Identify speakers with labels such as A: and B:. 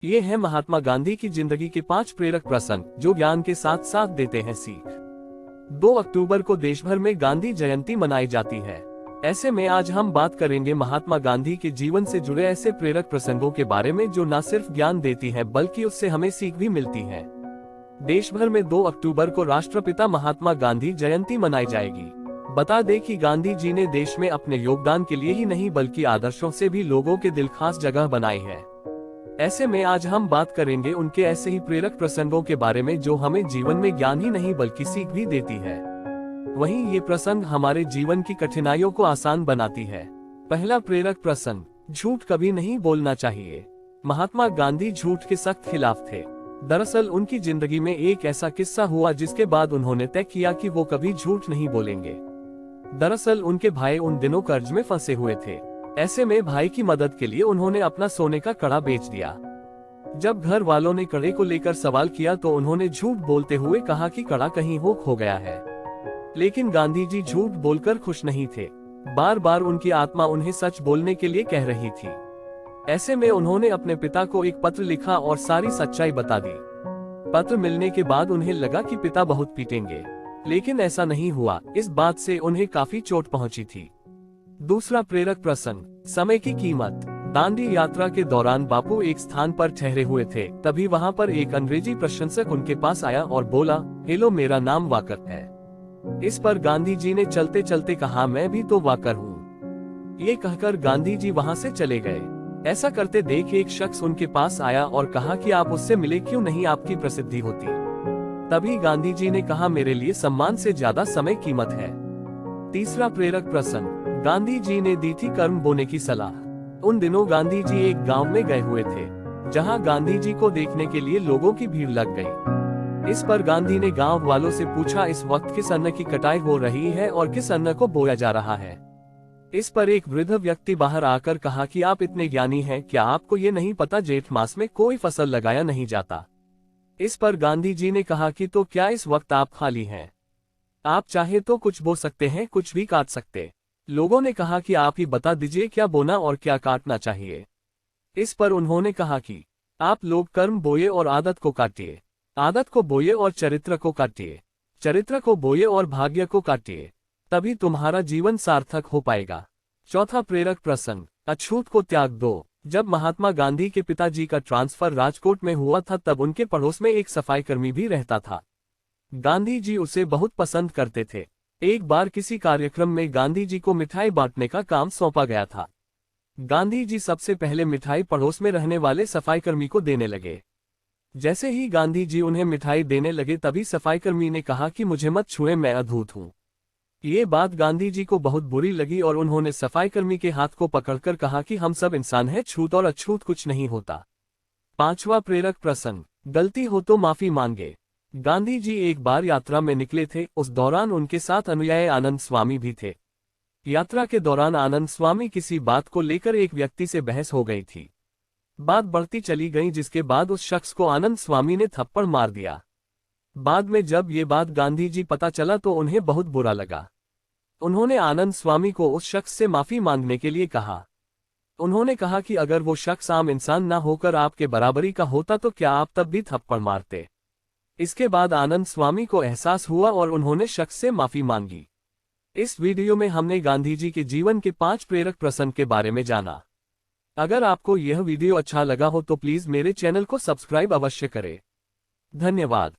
A: ये है महात्मा गांधी की जिंदगी के 5 प्रेरक प्रसंग जो ज्ञान के साथ साथ देते हैं सीख। 2 अक्टूबर को देश भर में गांधी जयंती मनाई जाती है। ऐसे में आज हम बात करेंगे महात्मा गांधी के जीवन से जुड़े ऐसे प्रेरक प्रसंगों के बारे में जो न सिर्फ ज्ञान देती हैं बल्कि उससे हमें सीख भी मिलती है। देश भर में 2 अक्टूबर को राष्ट्रपिता महात्मा गांधी जयंती मनाई जाएगी। बता दें कि गांधी जी ने देश में अपने योगदान के लिए ही नहीं बल्कि आदर्शों से भी लोगों के दिल खास जगह बनाई है। ऐसे में आज हम बात करेंगे उनके ऐसे ही प्रेरक प्रसंगों के बारे में जो हमें जीवन में ज्ञान ही नहीं बल्कि सीख भी देती है। वहीं ये प्रसंग हमारे जीवन की कठिनाइयों को आसान बनाती है। पहला प्रेरक प्रसंग, झूठ कभी नहीं बोलना चाहिए। महात्मा गांधी झूठ के सख्त खिलाफ थे। दरअसल उनकी जिंदगी में एक ऐसा किस्सा हुआ जिसके बाद उन्होंने तय किया कि वो कभी झूठ नहीं बोलेंगे। दरअसल उनके भाई उन दिनों कर्ज में फंसे हुए थे। ऐसे में भाई की मदद के लिए उन्होंने अपना सोने का कड़ा बेच दिया। जब घर वालों ने कड़े को लेकर सवाल किया तो उन्होंने झूठ बोलते हुए कहा कि कड़ा कहीं खो गया है। लेकिन गांधी जी झूठ बोलकर खुश नहीं थे। बार बार उनकी आत्मा उन्हें सच बोलने के लिए कह रही थी। ऐसे में उन्होंने अपने पिता को एक पत्र लिखा और सारी सच्चाई बता दी। पत्र मिलने के बाद उन्हें लगा कि पिता बहुत पीटेंगे, लेकिन ऐसा नहीं हुआ। इस बात से उन्हें काफी चोट पहुंची थी। दूसरा प्रेरक प्रसंग, समय की कीमत। दांडी यात्रा के दौरान बापू एक स्थान पर ठहरे हुए थे। तभी वहां पर एक अंग्रेजी प्रशंसक उनके पास आया और बोला, हेलो, मेरा नाम वाकर है। इस पर गांधी जी ने चलते चलते कहा, मैं भी तो वाकर हूँ। ये कहकर गांधी जी वहां से चले गए। ऐसा करते देख एक शख्स उनके पास आया और कहा कि आप उससे मिले क्यों नहीं, आपकी प्रसिद्धि होती। तभी गांधी जी ने कहा, मेरे लिए सम्मान से ज्यादा समय कीमत है। तीसरा प्रेरक प्रसंग, गांधी जी ने दी थी कर्म बोने की सलाह। उन दिनों गांधी जी एक गांव में गए हुए थे जहां गांधी जी को देखने के लिए लोगों की भीड़ लग गई। इस पर गांधी ने गांव वालों से पूछा, इस वक्त किस अन्न की कटाई हो रही है और किस अन्न को बोया जा रहा है। इस पर एक वृद्ध व्यक्ति बाहर आकर कहा कि आप इतने ज्ञानी हैं, क्या आपको ये नहीं पता जेठ मास में कोई फसल लगाया नहीं जाता। इस पर गांधी जी ने कहा कि तो क्या इस वक्त आप खाली हैं? आप चाहे तो कुछ बो सकते हैं, कुछ भी काट सकते। लोगों ने कहा कि आप ही बता दीजिए क्या बोना और क्या काटना चाहिए। इस पर उन्होंने कहा कि आप लोग कर्म बोए और आदत को काटिए, आदत को बोए और चरित्र को काटिए, चरित्र को बोए और भाग्य को काटिए, तभी तुम्हारा जीवन सार्थक हो पाएगा। चौथा प्रेरक प्रसंग, अछूत को त्याग दो। जब महात्मा गांधी के पिताजी का ट्रांसफर राजकोट में हुआ था तब उनके पड़ोस में एक सफाई कर्मी भी रहता था। गांधी जी उसे बहुत पसंद करते थे। एक बार किसी कार्यक्रम में गांधी जी को मिठाई बांटने का काम सौंपा गया था। गांधी जी सबसे पहले मिठाई पड़ोस में रहने वाले सफाईकर्मी को देने लगे। जैसे ही गांधी जी उन्हें मिठाई देने लगे तभी सफाईकर्मी ने कहा कि मुझे मत छुए, मैं अधूत हूँ। ये बात गांधी जी को बहुत बुरी लगी और उन्होंने सफाईकर्मी के हाथ को पकड़कर कहा कि हम सब इंसान हैं, छूत और अछूत कुछ नहीं होता। पांचवा प्रेरक प्रसंग, गलती हो तो माफी मांगे। गांधी जी एक बार यात्रा में निकले थे। उस दौरान उनके साथ अनुयायी आनंद स्वामी भी थे। यात्रा के दौरान आनंद स्वामी किसी बात को लेकर एक व्यक्ति से बहस हो गई थी। बात बढ़ती चली गई जिसके बाद उस शख्स को आनंद स्वामी ने थप्पड़ मार दिया। बाद में जब ये बात गांधी जी पता चला तो उन्हें बहुत बुरा लगा। उन्होंने आनंद स्वामी को उस शख्स से माफी मांगने के लिए कहा। उन्होंने कहा कि अगर वो शख्स आम इंसान न होकर आपके बराबरी का होता तो क्या आप तब भी थप्पड़ मारते। इसके बाद आनंद स्वामी को एहसास हुआ और उन्होंने शख्स से माफी मांगी। इस वीडियो में हमने गांधी जी के जीवन के 5 प्रेरक प्रसंग के बारे में जाना। अगर आपको यह वीडियो अच्छा लगा हो तो प्लीज मेरे चैनल को सब्सक्राइब अवश्य करें। धन्यवाद।